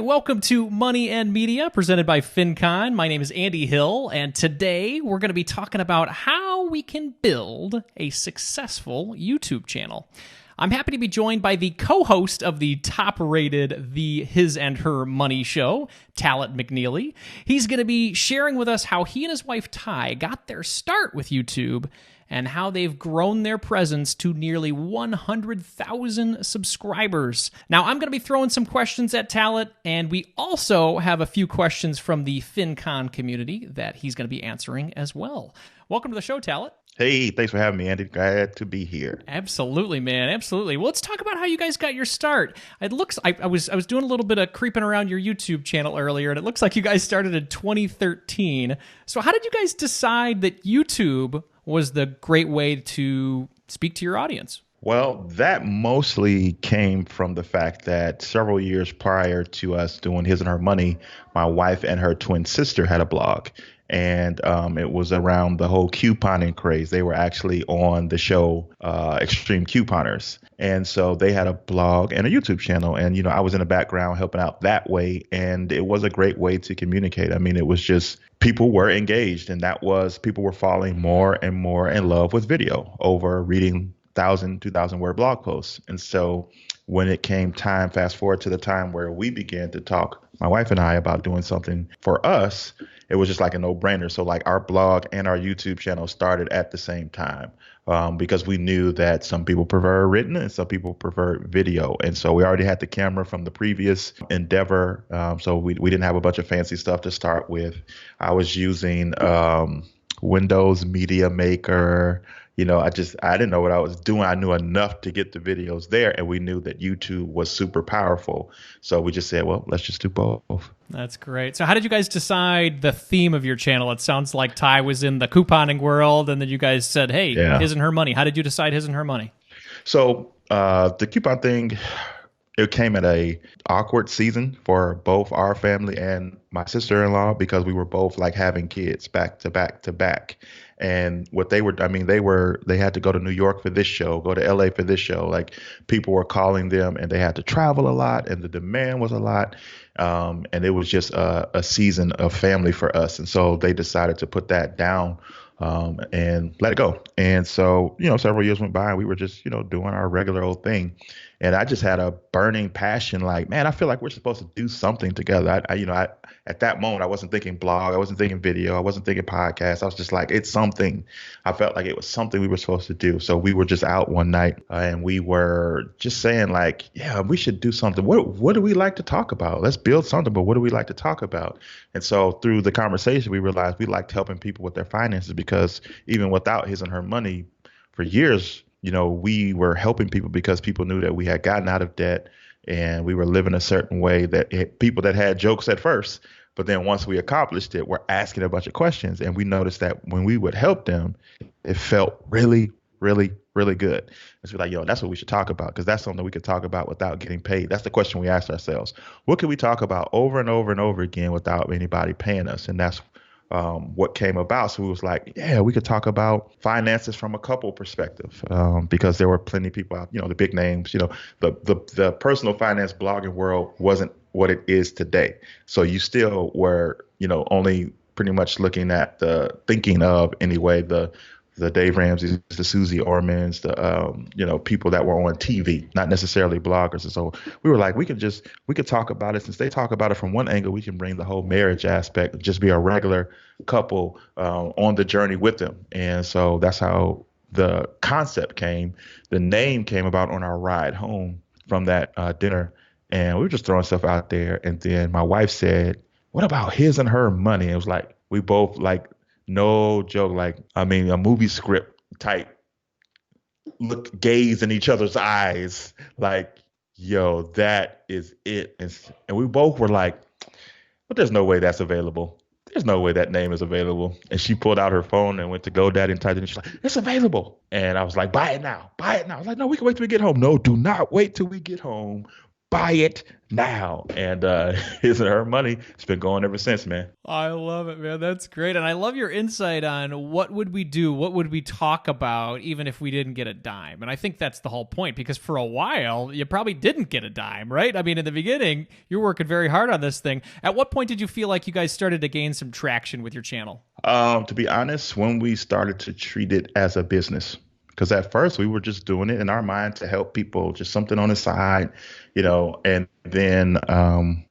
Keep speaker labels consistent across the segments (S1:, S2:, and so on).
S1: Welcome to Money and Media, presented by Fincon. My name is Andy Hill, and today we're going to be talking about how we can build a successful YouTube channel. I'm happy to be joined by the co-host of the top-rated The His and Her Money Show, Talaat McNeely. He's going to be sharing with us how he and his wife Ty got their start with YouTube and how they've grown their presence to nearly 100,000 subscribers. Now, I'm going to be throwing some questions at Talaat, and we also have a few questions from the Fincon community that he's going to be answering as well. Welcome to the show, Talaat.
S2: Hey, thanks for having me, Andy. Glad to be here.
S1: Absolutely, man. Absolutely. Well, let's talk about how you guys got your start. It looks I was doing a little bit of creeping around your YouTube channel earlier, and it looks like you guys started in 2013. So how did you guys decide that YouTube was the great way to speak to your audience?
S2: Well, that mostly came from the fact that several years prior to us doing His and Her Money, my wife and her twin sister had a blog. And it was around the whole couponing craze. They were actually on the show Extreme Couponers. And so they had a blog and a YouTube channel. And, you know, I was in the background helping out that way. And it was a great way to communicate. I mean, it was just people were engaged, and that was people were falling more and more in love with video over reading 1,000, 2,000 word blog posts. And so when it came time, fast forward to the time where we began to talk, my wife and I, about doing something for us, it was just like a no-brainer. So like our blog and our YouTube channel started at the same time because we knew that some people prefer written and some people prefer video. And so we already had the camera from the previous endeavor. So we didn't have a bunch of fancy stuff to start with. I was using Windows Media Maker. You know, I didn't know what I was doing. I knew enough to get the videos there, and we knew that YouTube was super powerful. So we just said, well, let's just do both.
S1: That's great. So how did you guys decide the theme of your channel? It sounds like Ty was in the couponing world, and then you guys said, hey, His and Her Money. How did you decide His and Her Money?
S2: So the coupon thing, it came at a awkward season for both our family and my sister-in-law because we were both like having kids back to back to back. And what they were, I mean, they had to go to New York for this show, go to LA for this show. Like people were calling them and they had to travel a lot and the demand was a lot. And it was just a season of family for us. And so they decided to put that down and let it go. And so, you know, several years went by and we were just, you know, doing our regular old thing. And I just had a burning passion, like, man, I feel like we're supposed to do something together. I at that moment, I wasn't thinking blog, I wasn't thinking video, I wasn't thinking podcast. I was just like, it's something. I felt like it was something we were supposed to do. So we were just out one night and we were just saying like, yeah, we should do something. What do we like to talk about? Let's build something, but what do we like to talk about? And so through the conversation, we realized we liked helping people with their finances because even without His and Her Money for years, you know, we were helping people because people knew that we had gotten out of debt and we were living a certain way that people that had jokes at first. But then once we accomplished it, we're asking a bunch of questions. And we noticed that when we would help them, it felt really, really, really good. And so we're like, yo, that's what we should talk about because that's something we could talk about without getting paid. That's the question we asked ourselves. What can we talk about over and over and over again without anybody paying us? And that's what came about. So we was like, yeah, we could talk about finances from a couple perspective because there were plenty of people out, you know, the big names, you know, the personal finance blogging world wasn't what it is today. So you still were, you know, only pretty much looking at thinking of anyway, the Dave Ramsey's, the Susie Ormans, you know, people that were on TV, not necessarily bloggers. And so we were like, we could talk about it. Since they talk about it from one angle, we can bring the whole marriage aspect, just be a regular couple on the journey with them. And so that's how the concept came. The name came about on our ride home from that dinner. And we were just throwing stuff out there. And then my wife said, what about His and Her Money? It was like, we both like, no joke, like, I mean, a movie script type gaze in each other's eyes, like, yo, that is it. And we both were like, but there's no way that's available. There's no way that name is available. And she pulled out her phone and went to GoDaddy and typed it in. She's like, it's available. And I was like, buy it now. Buy it now. I was like, no, we can wait till we get home. No, do not wait till we get home. buy it now. And his and her money, it's been going ever since, man.
S1: I love it, man. That's great. And I love your insight on what would we do? What would we talk about even if we didn't get a dime? And I think that's the whole point, because for a while, you probably didn't get a dime, right? I mean, in the beginning, you're working very hard on this thing. At what point did you feel like you guys started to gain some traction with your channel?
S2: To be honest, when we started to treat it as a business, because at first we were just doing it in our mind to help people, just something on the side, and then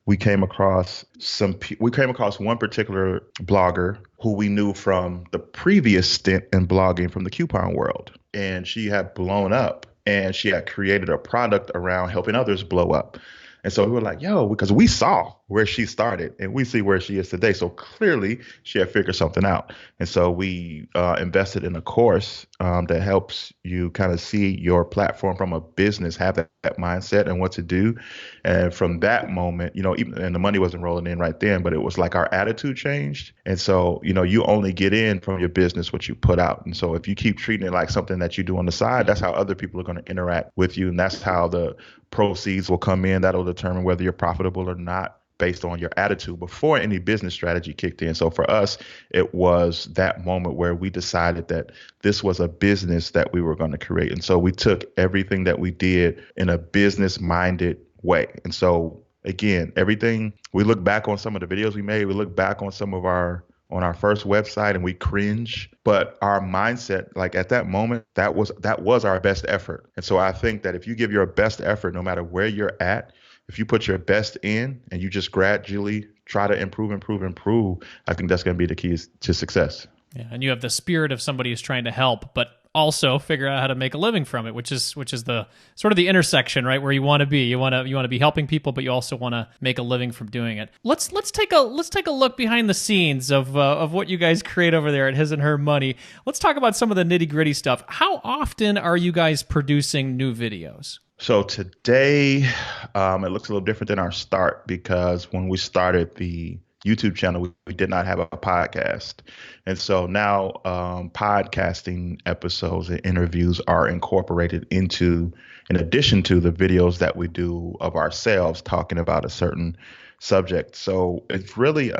S2: we came across one particular blogger who we knew from the previous stint in blogging from the coupon world. And she had blown up and she had created a product around helping others blow up. And so we were like, yo, because we saw where she started and we see where she is today. So clearly she had figured something out. And so we invested in a course that helps you kind of see your platform from a business, have that mindset and what to do. And from that moment, and the money wasn't rolling in right then, but it was like our attitude changed. And so, you only get in from your business what you put out. And so if you keep treating it like something that you do on the side, that's how other people are going to interact with you. And that's how the proceeds will come in. That'll determine whether you're profitable or not based on your attitude before any business strategy kicked in. So for us, it was that moment where we decided that this was a business that we were going to create. And so we took everything that we did in a business minded way. And so again, everything, we look back on some of the videos we made, we look back on some of on our first website and we cringe, but our mindset, like at that moment, that was our best effort. And so I think that if you give your best effort, no matter where you're at, if you put your best in and you just gradually try to improve, I think that's going to be the key to success.
S1: Yeah, and you have the spirit of somebody who's trying to help, but also figure out how to make a living from it, which is the sort of the intersection, right, where you want to be. You want to be helping people, but you also want to make a living from doing it. Let's take a look behind the scenes of what you guys create over there at His and Her Money. Let's talk about some of the nitty-gritty stuff. How often are you guys producing new videos?
S2: So today, it looks a little different than our start, because when we started the YouTube channel, we did not have a podcast. And so now podcasting episodes and interviews are incorporated in addition to the videos that we do of ourselves talking about a certain subject. So it's really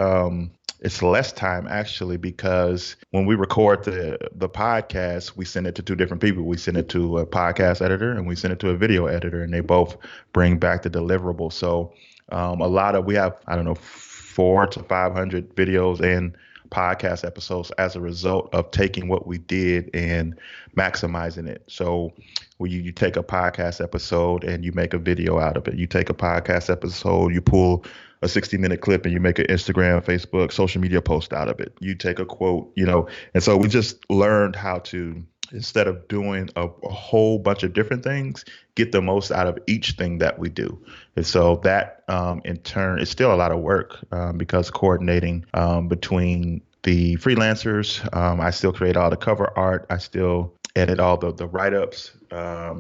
S2: it's less time actually, because when we record the podcast, we send it to two different people. We send it to a podcast editor and we send it to a video editor, and they both bring back the deliverable. So we have, 400 to 500 videos and podcast episodes as a result of taking what we did and maximizing it. So when you take a podcast episode and you make a video out of it, you take a podcast episode, you pull a 60-minute clip and you make an Instagram, Facebook, social media post out of it. You take a quote, and so we just learned how to, instead of doing a whole bunch of different things, get the most out of each thing that we do. And so that in turn is still a lot of work because coordinating between the freelancers, I still create all the cover art. I still edit all the write-ups.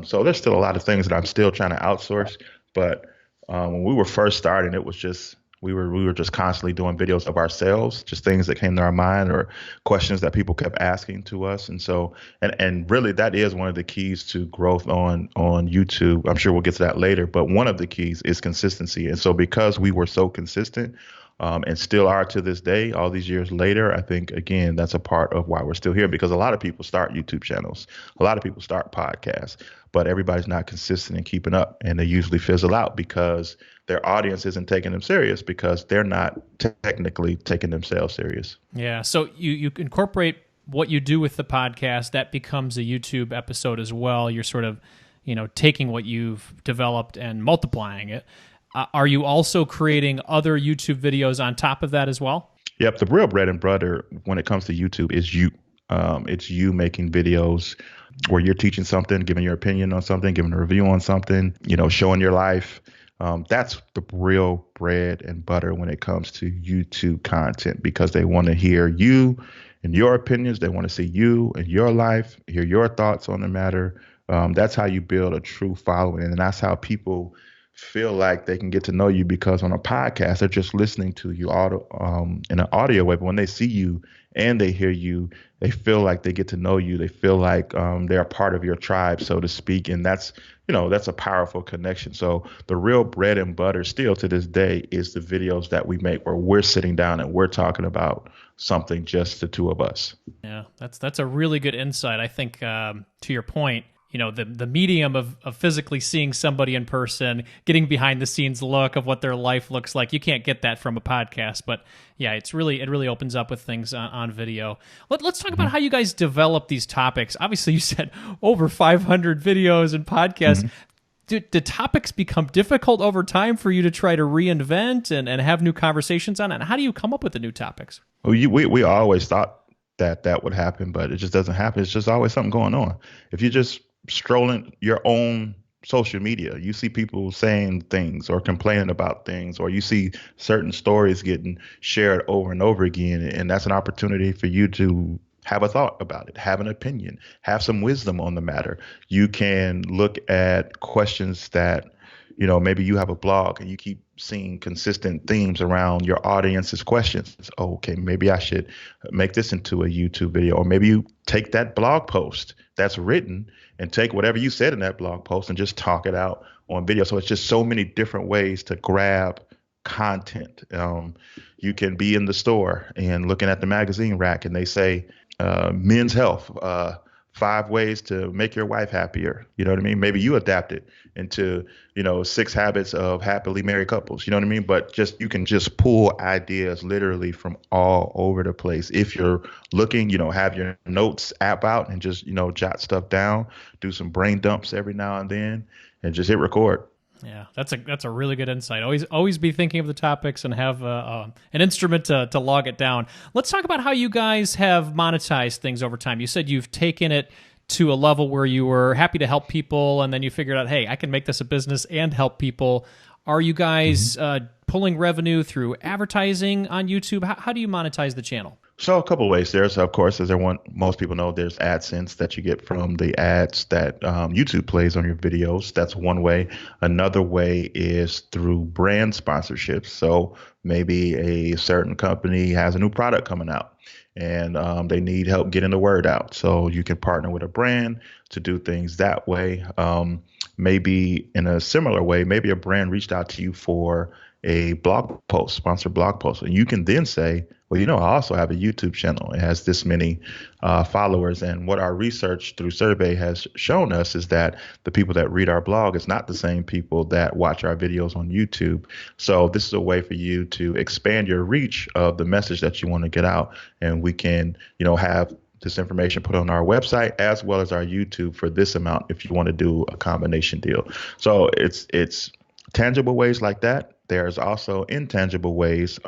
S2: So there's still a lot of things that I'm still trying to outsource. But when we were first starting, it was just we were just constantly doing videos of ourselves, just things that came to our mind or questions that people kept asking to us. And so and really that is one of the keys to growth on YouTube. I'm sure we'll get to that later, but one of the keys is consistency. And so because we were so consistent and still are to this day, all these years later, I think, again, that's a part of why we're still here, because a lot of people start YouTube channels. A lot of people start podcasts, but everybody's not consistent in keeping up, and they usually fizzle out because their audience isn't taking them serious, because they're not technically taking themselves serious.
S1: Yeah. So you incorporate what you do with the podcast, that becomes a YouTube episode as well. You're sort of, taking what you've developed and multiplying it. Are you also creating other YouTube videos on top of that as well?
S2: Yep. The real bread and butter when it comes to YouTube is you. It's you making videos where you're teaching something, giving your opinion on something, giving a review on something, showing your life. That's the real bread and butter when it comes to YouTube content, because they want to hear you and your opinions. They want to see you and your life, hear your thoughts on the matter. That's how you build a true following. And that's how people feel like they can get to know you because on a podcast they're just listening to you in an audio way. But when they see you and they hear you, they feel like they get to know you. They feel like they're a part of your tribe, so to speak. And that's a powerful connection. So the real bread and butter still to this day is the videos that we make where we're sitting down and we're talking about something, just the two of us.
S1: Yeah, that's a really good insight. I think to your point, the medium of physically seeing somebody in person, getting behind the scenes look of what their life looks like, you can't get that from a podcast. But yeah, it really opens up with things on video. Let's talk about how you guys develop these topics. Obviously, you said over 500 videos and podcasts.
S2: Mhm.
S1: Do topics become difficult over time for you to try to reinvent and have new conversations on it? And how do you come up with the new topics?
S2: Well, we always thought that would happen, but it just doesn't happen. It's just always something going on. If you're just strolling your own social media, you see people saying things or complaining about things, or you see certain stories getting shared over and over again, and that's an opportunity for you to have a thought about it, have an opinion, have some wisdom on the matter. You can look at questions that maybe you have a blog and you keep seeing consistent themes around your audience's questions. Oh, okay, maybe I should make this into a YouTube video. Or maybe you take that blog post that's written and take whatever you said in that blog post and just talk it out on video. So it's just so many different ways to grab content. You can be in the store and looking at the magazine rack and they say, men's health, 5 ways to make your wife happier. You know what I mean? Maybe you adapt it into, 6 habits of happily married couples. You know what I mean? But you can just pull ideas literally from all over the place. If you're looking, have your notes app out and just, jot stuff down, do some brain dumps every now and then, and just hit record.
S1: Yeah, that's a really good insight. Always be thinking of the topics and have an instrument to log it down. Let's talk about how you guys have monetized things over time. You said you've taken it to a level where you were happy to help people, and then you figured out, hey, I can make this a business and help people. Are you guys pulling revenue through advertising on YouTube? How do you monetize the channel?
S2: So a couple of ways. There's, of course, as most people know, there's AdSense that you get from the ads that YouTube plays on your videos. That's one way. Another way is through brand sponsorships. So maybe a certain company has a new product coming out and they need help getting the word out. So you can partner with a brand to do things that way. Maybe in a similar way, maybe a brand reached out to you for a blog post, sponsored blog post. And you can then say, well, I also have a YouTube channel. It has this many followers. And what our research through survey has shown us is that the people that read our blog is not the same people that watch our videos on YouTube. So this is a way for you to expand your reach of the message that you want to get out. And we can, have this information put on our website as well as our YouTube for this amount if you want to do a combination deal. So it's tangible ways like that. There's also intangible ways.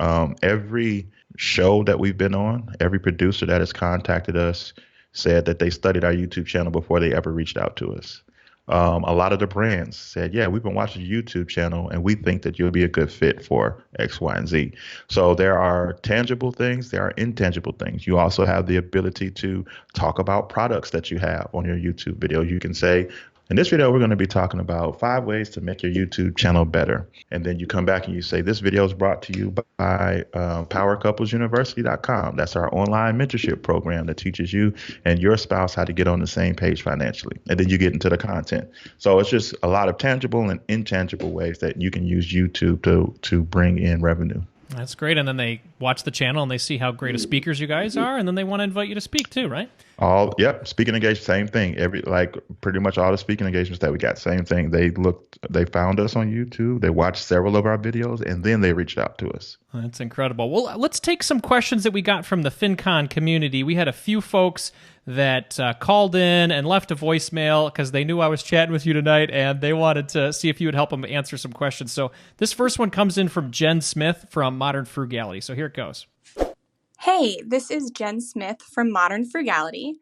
S2: Every show that we've been on, every producer that has contacted us said that they studied our YouTube channel before they ever reached out to us. A lot of the brands said, yeah, we've been watching your YouTube channel and we think that you'll be a good fit for X, Y, and Z. So there are tangible things, there are intangible things. You also have the ability to talk about products that you have on your YouTube video. You can say, in this video, we're going to be talking about 5 ways to make your YouTube channel better. And then you come back and you say, this video is brought to you by PowerCouplesUniversity.com. That's our online mentorship program that teaches you and your spouse how to get on the same page financially. And then you get into the content. So it's just a lot of tangible and intangible ways that you can use YouTube to bring in revenue.
S1: That's great. And then they watch the channel and they see how great of speakers you guys are, and then they want to invite you to speak too, right?
S2: Speaking engagement, same thing. Pretty much all the speaking engagements that we got, same thing. They found us on YouTube, they watched several of our videos, and then they reached out to us.
S1: That's incredible. Well, let's take some questions that we got from the Fincon community. We had a few folks that called in and left a voicemail because they knew I was chatting with you tonight, and they wanted to see if you would help them answer some questions. So this first one comes in from Jen Smith from Modern Frugality. So here it goes.
S3: Hey, this is Jen Smith from Modern Frugality,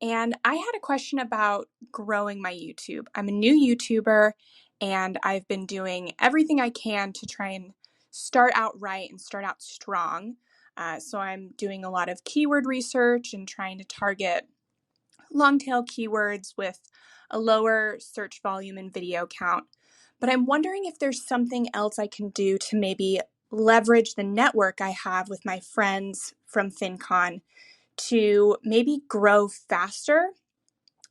S3: and I had a question about growing my YouTube. I'm a new YouTuber, and I've been doing everything I can to try and start out right and start out strong. So I'm doing a lot of keyword research and trying to target long tail keywords with a lower search volume and video count. but I'm wondering if there's something else I can do to maybe leverage the network I have with my friends from Fincon to maybe grow faster.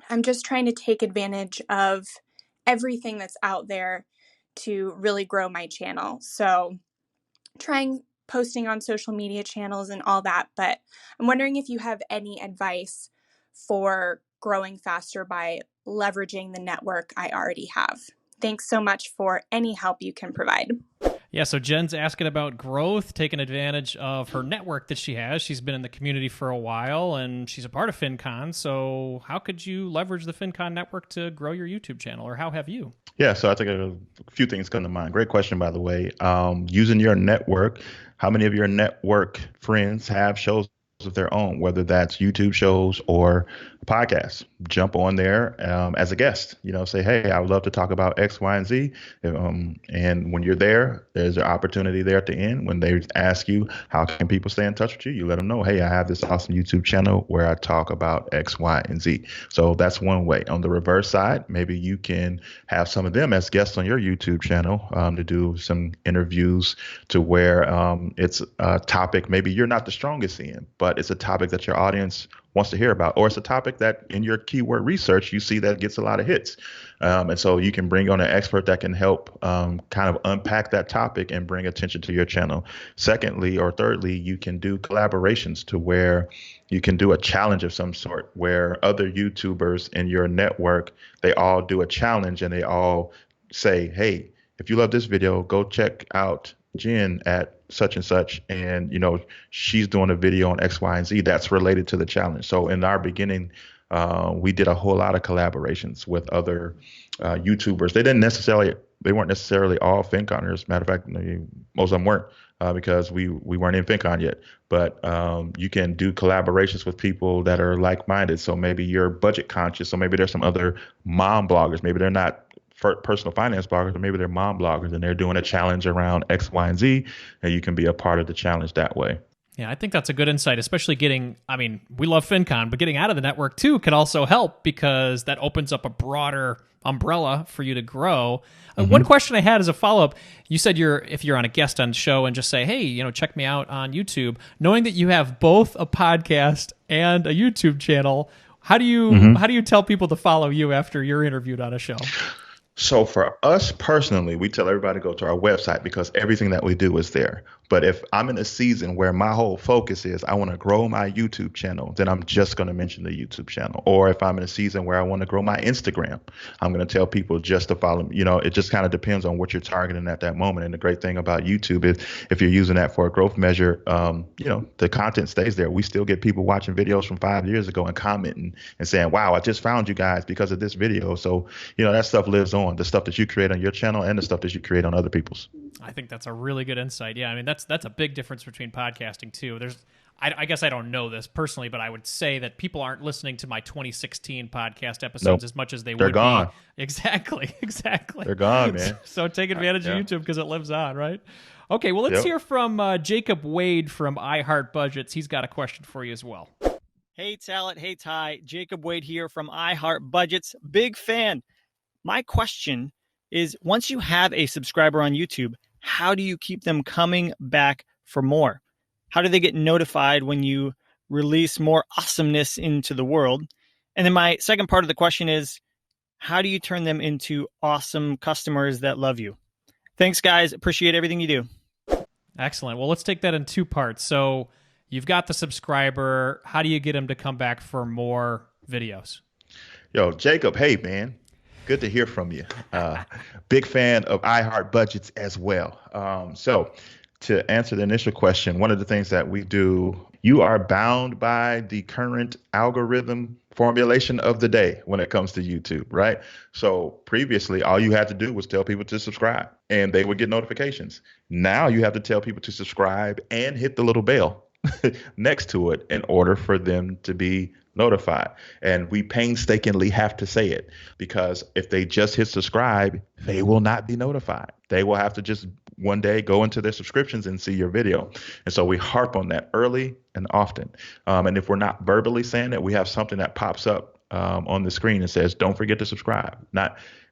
S3: I'm just trying to take advantage of everything that's out there to really grow my channel. So, trying posting on social media channels and all that, but I'm wondering if you have any advice for growing faster by leveraging the network I already have. Thanks so much for any help you can provide.
S1: Yeah, so Jen's asking about growth, taking advantage of her network that she has. She's been in the community for a while, and she's a part of Fincon. So how could you leverage the Fincon network to grow your YouTube channel, or how have you?
S2: Yeah, so I think a few things come to mind. Great question, by the way. Using your network, how many of your network friends have shows of their own, whether that's YouTube shows or podcasts? Jump on there as a guest. Say, hey, I would love to talk about X, Y, and Z. And when you're there, there's an opportunity there at the end. When they ask you, how can people stay in touch with you? You let them know, hey, I have this awesome YouTube channel where I talk about X, Y, and Z. So that's one way. On the reverse side, maybe you can have some of them as guests on your YouTube channel to do some interviews to where it's a topic maybe you're not the strongest in, but it's a topic that your audience wants to hear about, or it's a topic that in your keyword research you see that gets a lot of hits. And so you can bring on an expert that can help kind of unpack that topic and bring attention to your channel. Secondly, or thirdly, you can do collaborations to where you can do a challenge of some sort where other YouTubers in your network, they all do a challenge and they all say, hey, if you love this video, go check out Jen at such and such, and she's doing a video on X, Y, and Z that's related to the challenge. So in our beginning, we did a whole lot of collaborations with other YouTubers. They weren't necessarily all Finconers. Matter of fact, most of them weren't because we weren't in Fincon yet. But you can do collaborations with people that are like-minded. So maybe you're budget conscious. So maybe there's some other mom bloggers. Maybe they're not personal finance bloggers, or maybe they're mom bloggers and they're doing a challenge around X, Y, and Z, and you can be a part of the challenge that way.
S1: Yeah, I think that's a good insight, especially we love FinCon, but getting out of the network too can also help because that opens up a broader umbrella for you to grow. One question I had as a follow-up, you said if you're on a guest on the show and just say, hey, check me out on YouTube, knowing that you have both a podcast and a YouTube channel, how do you tell people to follow you after you're interviewed on a show?
S2: So for us personally, we tell everybody to go to our website because everything that we do is there. But if I'm in a season where my whole focus is I want to grow my YouTube channel, then I'm just going to mention the YouTube channel. Or if I'm in a season where I want to grow my Instagram, I'm going to tell people just to follow me. It just kind of depends on what you're targeting at that moment. And the great thing about YouTube is if you're using that for a growth measure, the content stays there. We still get people watching videos from 5 years ago and commenting and saying, wow, I just found you guys because of this video. So, that stuff lives on, the stuff that you create on your channel and the stuff that you create on other people's.
S1: I think that's a really good insight. Yeah, I mean, that's a big difference between podcasting too. I guess I don't know this personally, but I would say that people aren't listening to my 2016 podcast episodes as much as they would be.
S2: They're gone.
S1: Exactly.
S2: They're gone, man.
S1: So take advantage of YouTube because it lives on, right? Okay, well, let's hear from Jacob Wade from iHeart Budgets. He's got a question for you as well.
S4: Hey, Talaat. Hey, Ty. Jacob Wade here from iHeart Budgets. Big fan. My question is, once you have a subscriber on YouTube, how do you keep them coming back for more? How do they get notified when you release more awesomeness into the world? And then my second part of the question is, how do you turn them into awesome customers that love you? Thanks, guys. Appreciate everything you do.
S1: Excellent. Well, let's take that in two parts. So you've got the subscriber. How do you get them to come back for more videos?
S2: Yo, Jacob, hey, man. Good to hear from you. Big fan of iHeart Budgets as well. So to answer the initial question, one of the things that we do, you are bound by the current algorithm formulation of the day when it comes to YouTube, right? So previously, all you had to do was tell people to subscribe and they would get notifications. Now you have to tell people to subscribe and hit the little bell next to it in order for them to be notified. And we painstakingly have to say it because if they just hit subscribe, they will not be notified. They will have to just one day go into their subscriptions and see your video. And so we harp on that early and often. And if we're not verbally saying it, we have something that pops up on the screen and says, don't forget to subscribe.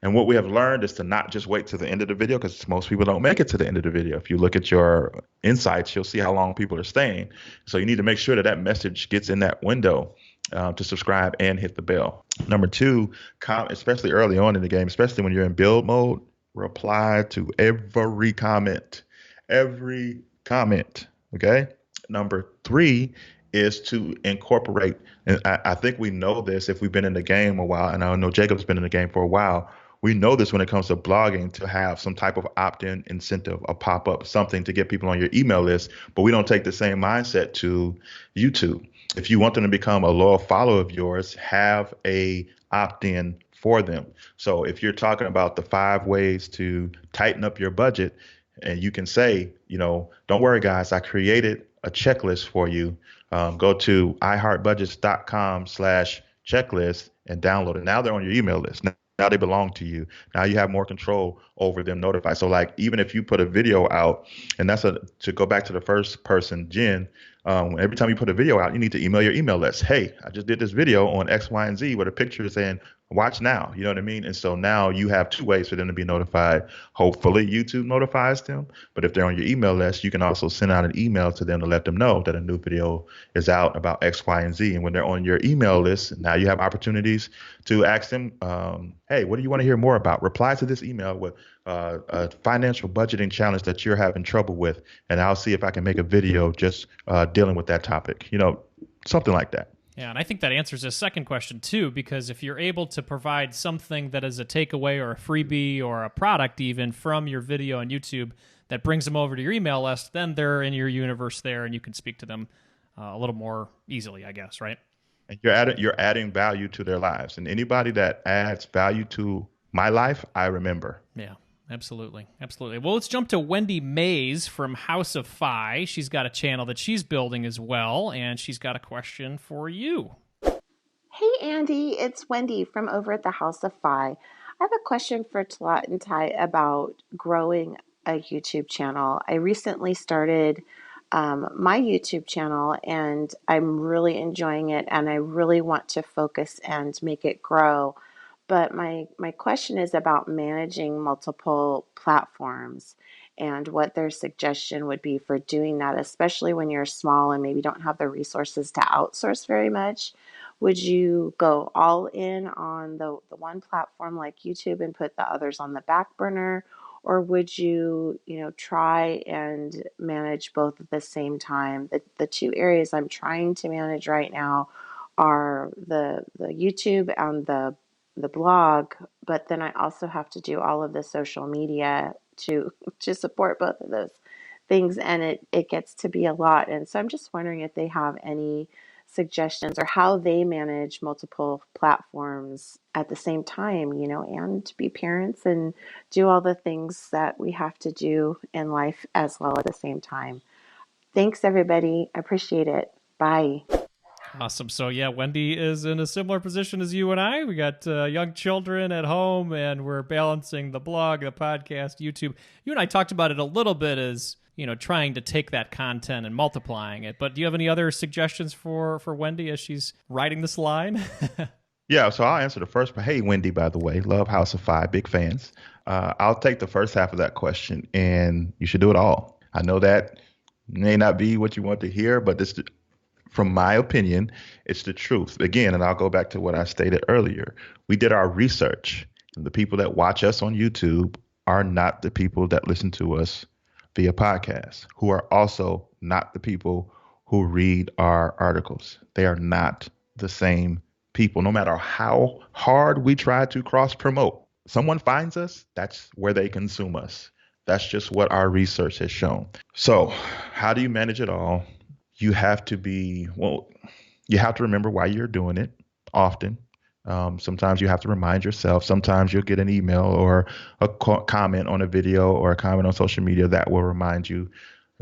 S2: And what we have learned is to not just wait to the end of the video, because most people don't make it to the end of the video. If you look at your insights, you'll see how long people are staying. So you need to make sure that that message gets in that window to subscribe and hit the bell. Number two, especially early on in the game, especially when you're in build mode, reply to every comment. Every comment. Okay. Number three is to incorporate, and I think we know this if we've been in the game a while, and I know Jacob's been in the game for a while. We know this when it comes to blogging, to have some type of opt-in incentive, a pop-up, something to get people on your email list, but we don't take the same mindset to YouTube. If you want them to become a loyal follower of yours, have a opt-in for them. So if you're talking about the 5 ways to tighten up your budget, and you can say, don't worry, guys, I created a checklist for you. Go to iheartbudgets.com/checklist and download it. Now they're on your email list. Now they belong to you. Now you have more control over them notified. So like, even if you put a video out, and to go back to the first person, Jen, every time you put a video out, you need to email your email list. Hey, I just did this video on X, Y, and Z with a picture saying, watch now. You know what I mean? And so now you have 2 ways for them to be notified. Hopefully YouTube notifies them. But if they're on your email list, you can also send out an email to them to let them know that a new video is out about X, Y, and Z. And when they're on your email list, now you have opportunities to ask them, hey, what do you want to hear more about? Reply to this email with a financial budgeting challenge that you're having trouble with. And I'll see if I can make a video just dealing with that topic, something like that.
S1: Yeah, and I think that answers the second question too, because if you're able to provide something that is a takeaway or a freebie or a product even from your video on YouTube that brings them over to your email list, then they're in your universe there and you can speak to them a little more easily, I guess, right?
S2: And you're adding value to their lives. And anybody that adds value to my life, I remember.
S1: Yeah. Absolutely. Absolutely. Well, let's jump to Wendy Mays from House of Fi. She's got a channel that she's building as well, and she's got a question for you.
S5: Hey, Andy. It's Wendy from over at the House of Fi. I have a question for Talaat and Ty about growing a YouTube channel. I recently started my YouTube channel, and I'm really enjoying it, and I really want to focus and make it grow. But my question is about managing multiple platforms and what their suggestion would be for doing that, especially when you're small and maybe don't have the resources to outsource very much. Would you go all in on the one platform like YouTube and put the others on the back burner? Or would you, try and manage both at the same time? The 2 areas I'm trying to manage right now are the YouTube and the blog, but then I also have to do all of the social media to support both of those things, and it gets to be a lot. And so I'm just wondering if they have any suggestions or how they manage multiple platforms at the same time, and be parents and do all the things that we have to do in life as well at the same time. Thanks, everybody. I appreciate it. Bye.
S1: Awesome. So yeah, Wendy is in a similar position as you and I. We got young children at home, and we're balancing the blog, the podcast, YouTube. You and I talked about it a little bit as, trying to take that content and multiplying it. But do you have any other suggestions for Wendy as she's writing this line?
S2: Yeah, so I'll answer the first part. Hey, Wendy, by the way, love House of Fi, big fans. I'll take the first half of that question, and you should do it all. I know that may not be what you want to hear, but this, from my opinion, it's the truth. Again, and I'll go back to what I stated earlier. We did our research. And the people that watch us on YouTube are not the people that listen to us via podcast, who are also not the people who read our articles. They are not the same people, no matter how hard we try to cross promote. Someone finds us, that's where they consume us. That's just what our research has shown. So how do you manage it all? You have to remember why you're doing it often. Sometimes you have to remind yourself. Sometimes you'll get an email or a comment on a video or a comment on social media that will remind you.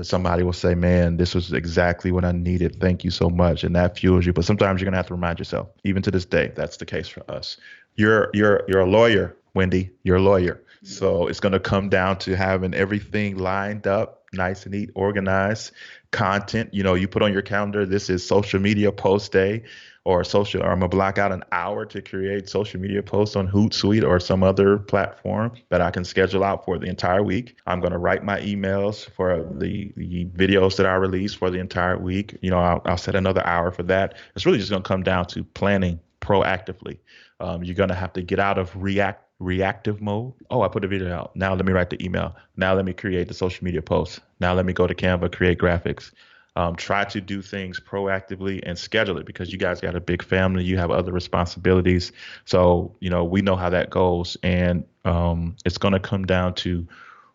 S2: Somebody will say, man, this was exactly what I needed. Thank you so much. And that fuels you. But sometimes you're going to have to remind yourself. Even to this day, that's the case for us. You're a lawyer, Wendy. You're a lawyer. So it's going to come down to having everything lined up, nice and neat, organized content. You put on your calendar, this is social media post day or I'm gonna block out an hour to create social media posts on Hootsuite or some other platform that I can schedule out for the entire week. I'm gonna write my emails for the videos that I release for the entire week. I'll set another hour for that. It's really just gonna come down to planning proactively. You're gonna have to get out of reactive mode. Oh, I put a video out. Now let me write the email. Now let me create the social media post. Now let me go to Canva, create graphics. Try to do things proactively and schedule it because you guys got a big family. You have other responsibilities. So, we know how that goes. And it's going to come down to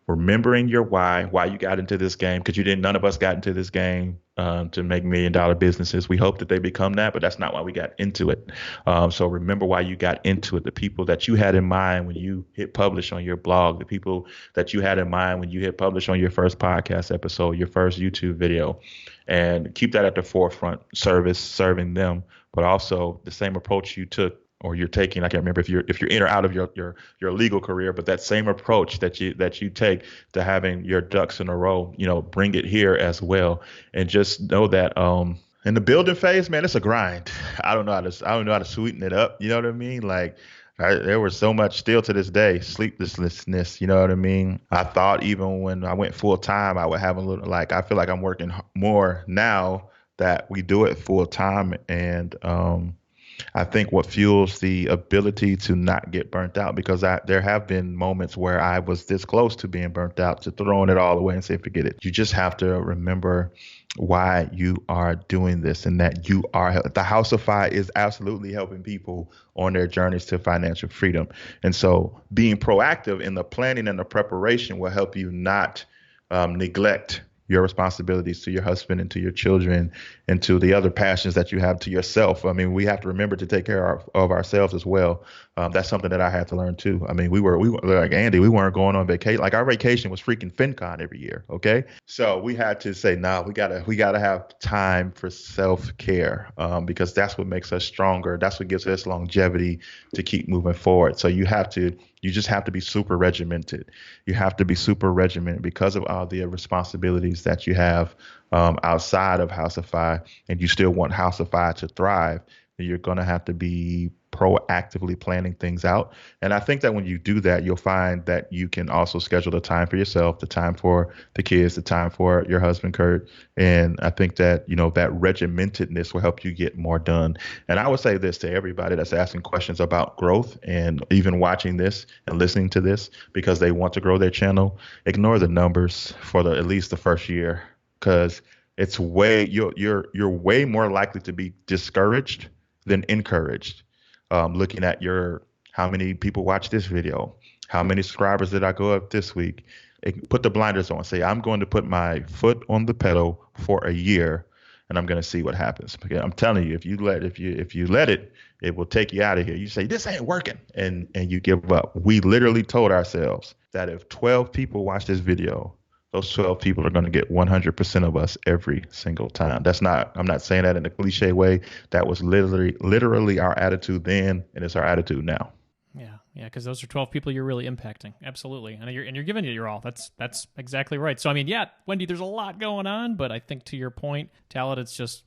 S2: remembering your why you got into this game, because none of us got into this game to make $1 million businesses. We hope that they become that, but that's not why we got into it. So remember why you got into it, the people that you had in mind when you hit publish on your blog, the people that you had in mind when you hit publish on your first podcast episode, your first YouTube video, and keep that at the forefront, serving them, but also the same approach you took or you're taking. I can't remember if you're in or out of your legal career, but that same approach that you take to having your ducks in a row, bring it here as well. And just know that in the building phase, man, it's a grind. I don't know how to sweeten it up. You know what I mean? Like there was so much still to this day, sleeplessness. You know what I mean? I thought even when I went full time, I would have a little, like, I feel like I'm working more now that we do it full time. And I think what fuels the ability to not get burnt out, because there have been moments where I was this close to being burnt out, to throwing it all away and say, forget it. You just have to remember why you are doing this, and that the House of Fi is absolutely helping people on their journeys to financial freedom. And so being proactive in the planning and the preparation will help you not neglect your responsibilities to your husband and to your children and to the other passions that you have to yourself. I mean, we have to remember to take care of ourselves as well. That's something that I had to learn too. I mean, we were like Andy, we weren't going on vacation. Like our vacation was freaking Fincon every year. Okay. So we had to say, nah, we gotta have time for self-care, because that's what makes us stronger. That's what gives us longevity to keep moving forward. So you just have to be super regimented. You have to be super regimented because of all the responsibilities that you have outside of House of Fi, and you still want House of Fi to thrive. You're going to have to be proactively planning things out. And I think that when you do that, you'll find that you can also schedule the time for yourself, the time for the kids, the time for your husband, Kurt. And I think that, that regimentedness will help you get more done. And I would say this to everybody that's asking questions about growth and even watching this and listening to this because they want to grow their channel. Ignore the numbers for at least the first year, because it's you're way more likely to be discouraged than encouraged. Looking at how many people watch this video, how many subscribers did I go up this week? Put the blinders on. Say, I'm going to put my foot on the pedal for a year, and I'm going to see what happens. Okay, I'm telling you, if you let it, it will take you out of here. You say this ain't working, and you give up. We literally told ourselves that if 12 people watch this video, those 12 people are going to get 100% of us every single time. I'm not saying that in a cliche way. That was literally our attitude then, and it's our attitude now.
S1: Yeah, because those are 12 people you're really impacting. Absolutely. And you're giving it your all. That's exactly right. So, I mean, yeah, Wendy, there's a lot going on, but I think to your point, Talaat, it's just,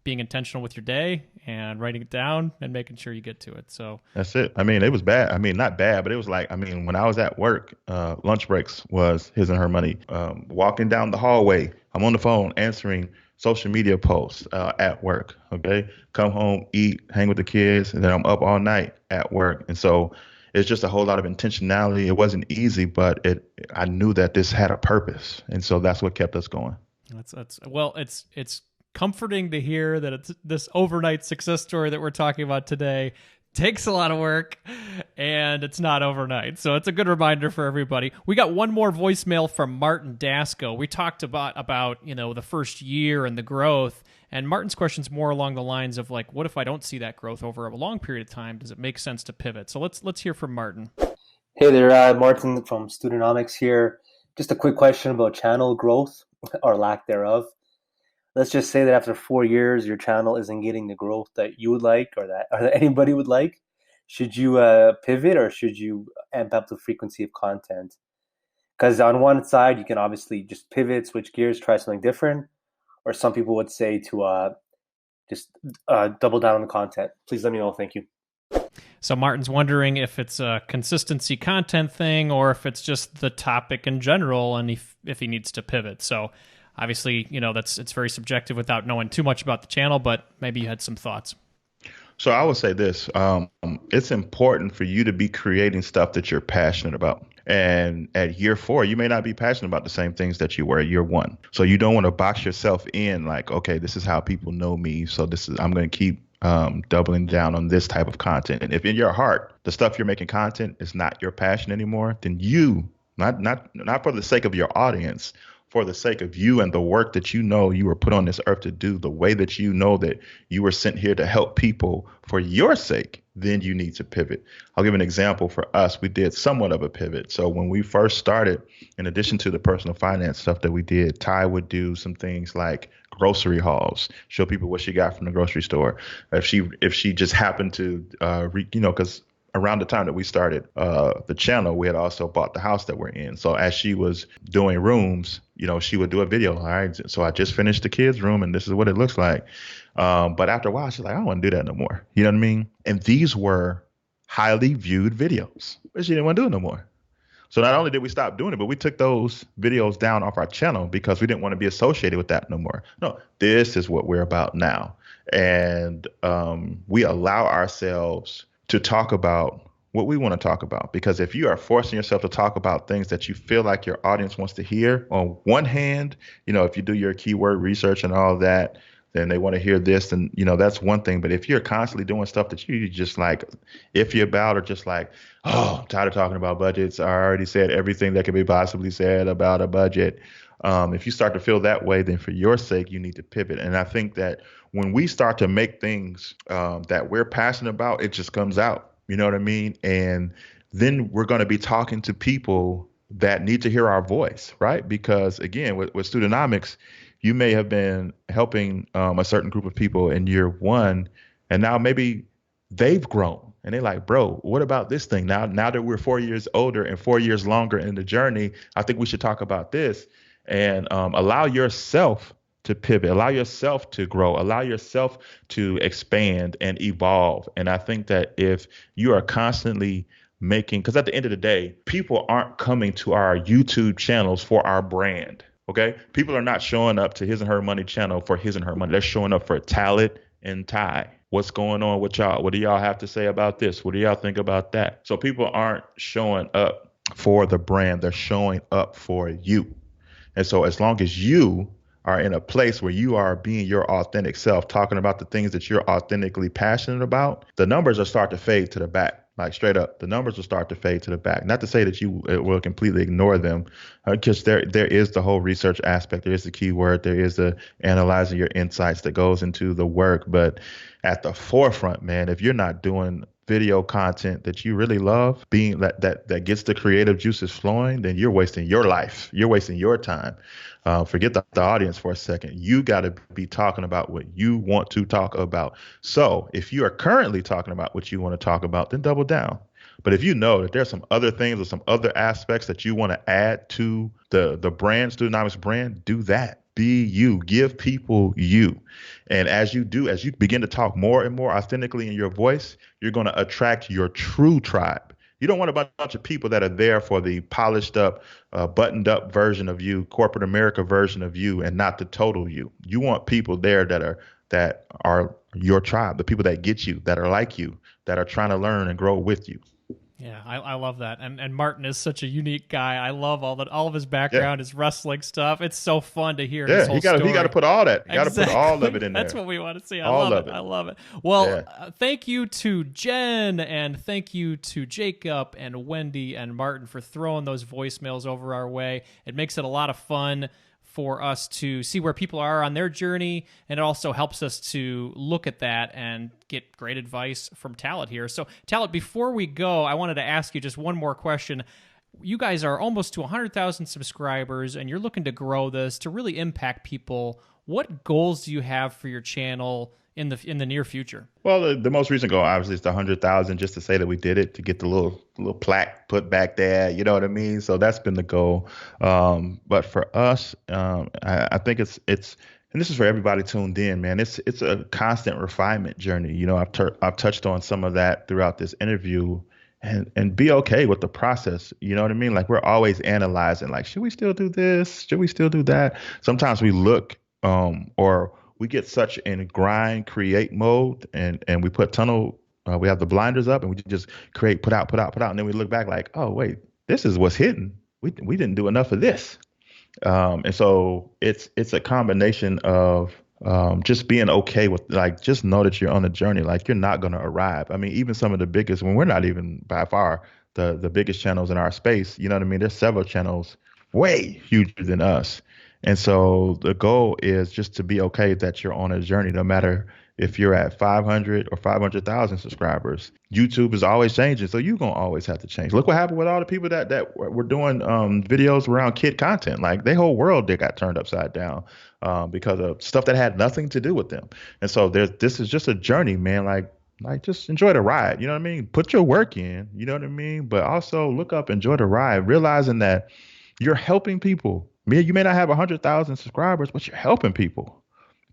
S1: being intentional with your day and writing it down and making sure you get to it. So
S2: that's it. I mean, it was bad. I mean, not bad, but it was like, when I was at work, lunch breaks was his and her money. Walking down the hallway, I'm on the phone answering social media posts at work. Okay. Come home, eat, hang with the kids, and then I'm up all night at work. And so it's just a whole lot of intentionality. It wasn't easy, but I knew that this had a purpose. And so that's what kept us going.
S1: It's comforting to hear that it's this overnight success story that we're talking about today takes a lot of work and it's not overnight. So it's a good reminder for everybody. We got one more voicemail from Martin Dasco. We talked about the first year and the growth, and Martin's question's more along the lines of like, what if I don't see that growth over a long period of time? Does it make sense to pivot? So let's hear from Martin.
S6: Hey there, Martin from Studenomics here. Just a quick question about channel growth or lack thereof. Let's just say that after 4 years, your channel isn't getting the growth that you would like or that anybody would like. Should you pivot or should you amp up the frequency of content? Because on one side, you can obviously just pivot, switch gears, try something different, or some people would say to just double down on the content. Please let me know. Thank you.
S1: So Martin's wondering if it's a consistency content thing or if it's just the topic in general and if he needs to pivot. So obviously, it's very subjective without knowing too much about the channel, but maybe you had some thoughts.
S2: So I would say this, it's important for you to be creating stuff that you're passionate about. And at year 4, you may not be passionate about the same things that you were at year 1. So you don't want to box yourself in like, okay, this is how people know me. So I'm going to keep doubling down on this type of content. And if in your heart, the stuff you're making content is not your passion anymore, then not for the sake of your audience, for the sake of you and the work that you know you were put on this earth to do, the way that you know that you were sent here to help people for your sake, then you need to pivot. I'll give an example. For us, we did somewhat of a pivot. So when we first started, in addition to the personal finance stuff that we did, Ty would do some things like grocery hauls, show people what she got from the grocery store. If she just happened to, because around the time that we started the channel, we had also bought the house that we're in. So as she was doing rooms, she would do a video. All right, so I just finished the kids' room and this is what it looks like. But after a while, she's like, I don't want to do that no more. You know what I mean? And these were highly viewed videos, but she didn't want to do it no more. So not only did we stop doing it, but we took those videos down off our channel because we didn't want to be associated with that no more. No, this is what we're about now. And we allow ourselves to talk about what we want to talk about. Because if you are forcing yourself to talk about things that you feel like your audience wants to hear, on one hand, if you do your keyword research and all that, then they want to hear this, and that's one thing. But if you're constantly doing stuff that you just like iffy about, or just like, oh, I'm tired of talking about budgets, I already said everything that could be possibly said about a budget. If you start to feel that way, then for your sake, you need to pivot. And I think that when we start to make things that we're passionate about, it just comes out. You know what I mean? And then we're going to be talking to people that need to hear our voice, right? Because again, with Studenomics, you may have been helping a certain group of people in year 1, and now maybe they've grown and they're like, bro, what about this thing? Now that we're 4 years older and 4 years longer in the journey, I think we should talk about this. And allow yourself to pivot, allow yourself to grow, allow yourself to expand and evolve. And I think that if you are constantly because at the end of the day, people aren't coming to our YouTube channels for our brand. Okay. People are not showing up to His and Her Money channel for His and Her Money. They're showing up for Talaat and Ty. What's going on with y'all? What do y'all have to say about this? What do y'all think about that? So people aren't showing up for the brand. They're showing up for you. And so as long as you are in a place where you are being your authentic self, talking about the things that you're authentically passionate about, the numbers will start to fade to the back. Like straight up, the numbers will start to fade to the back. Not to say that you will completely ignore them, because there is the whole research aspect. There is the keyword. There is the analyzing your insights that goes into the work. But at the forefront, man, if you're not doing video content that you really love, being that gets the creative juices flowing, then you're wasting your life. You're wasting your time. Forget the audience for a second. You got to be talking about what you want to talk about. So if you are currently talking about what you want to talk about, then double down. But if you know that there's some other things or some other aspects that you want to add to the brand, Studenomics brand, do that. Be you. Give people you. And as you begin to talk more and more authentically in your voice, you're going to attract your true tribe. You don't want a bunch of people that are there for the polished up, buttoned up version of you, corporate America version of you, and not the total you. You want people there that are your tribe, the people that get you, that are like you, that are trying to learn and grow with you.
S1: Yeah, I love that. And Martin is such a unique guy. I love all of his background, his wrestling stuff. It's so fun to hear his whole story.
S2: He got to put all that.
S1: Exactly.
S2: Got to put all of it in there.
S1: That's what we want to see. I love it. Well, thank you to Jen, and thank you to Jacob and Wendy and Martin for throwing those voicemails over our way. It makes it a lot of fun for us to see where people are on their journey, and it also helps us to look at that and get great advice from Talaat here. So, Talaat, before we go, I wanted to ask you just one more question. You guys are almost to 100,000 subscribers, and you're looking to grow this to really impact people. What goals do you have for your channel in the near future?
S2: Well, the most recent goal obviously is the 100,000, just to say that we did it, to get the little plaque put back there. You know what I mean? So that's been the goal. But for us, I think it's and this is for everybody tuned in, man. It's a constant refinement journey. You know, I've touched on some of that throughout this interview. And be okay with the process. You know what I mean? Like, we're always analyzing, like, should we still do this? Should we still do that? Sometimes we look or we get such in grind create mode, and we put we have the blinders up, and we just create, put out, and then we look back like, oh wait, this is what's hidden. We didn't do enough of this. And so it's a combination of just being okay with, like, just know that you're on a journey. Like, you're not going to arrive. I mean, even some of the biggest, when we're not even by far the biggest channels in our space, you know what I mean? There's several channels way huger than us. And so the goal is just to be okay that you're on a journey, no matter if you're at 500 or 500,000 subscribers. YouTube is always changing, so you're going to always have to change. Look what happened with all the people that were doing videos around kid content. Like, their whole world, they got turned upside down because of stuff that had nothing to do with them. And so this is just a journey, man. Like, just enjoy the ride. You know what I mean? Put your work in, you know what I mean? But also look up, enjoy the ride, realizing that you're helping people. You may not have 100,000 subscribers, but you're helping people.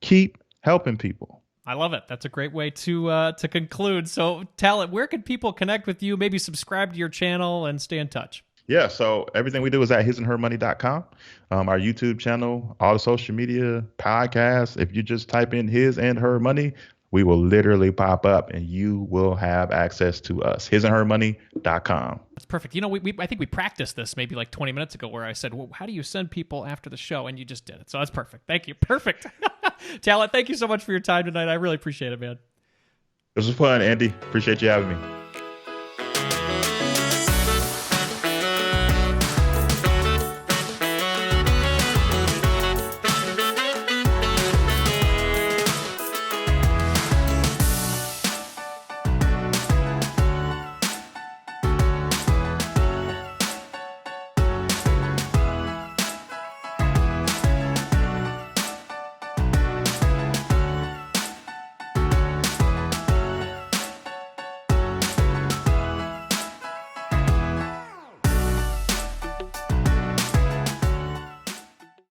S2: Keep helping people.
S1: I love it. That's a great way to conclude. So, Talaat, where can people connect with you, maybe subscribe to your channel and stay in touch?
S2: Yeah, so everything we do is at hisandhermoney.com. Our YouTube channel, all the social media, podcasts. If you just type in His and Her Money, we will literally pop up and you will have access to us. hisandhermoney.com.
S1: That's perfect. You know, I think we practiced this maybe like 20 minutes ago, where I said, well, how do you send people after the show? And you just did it. So that's perfect. Thank you. Perfect. Talaat, thank you so much for your time tonight. I really appreciate it, man.
S2: This was fun, Andy. Appreciate you having me.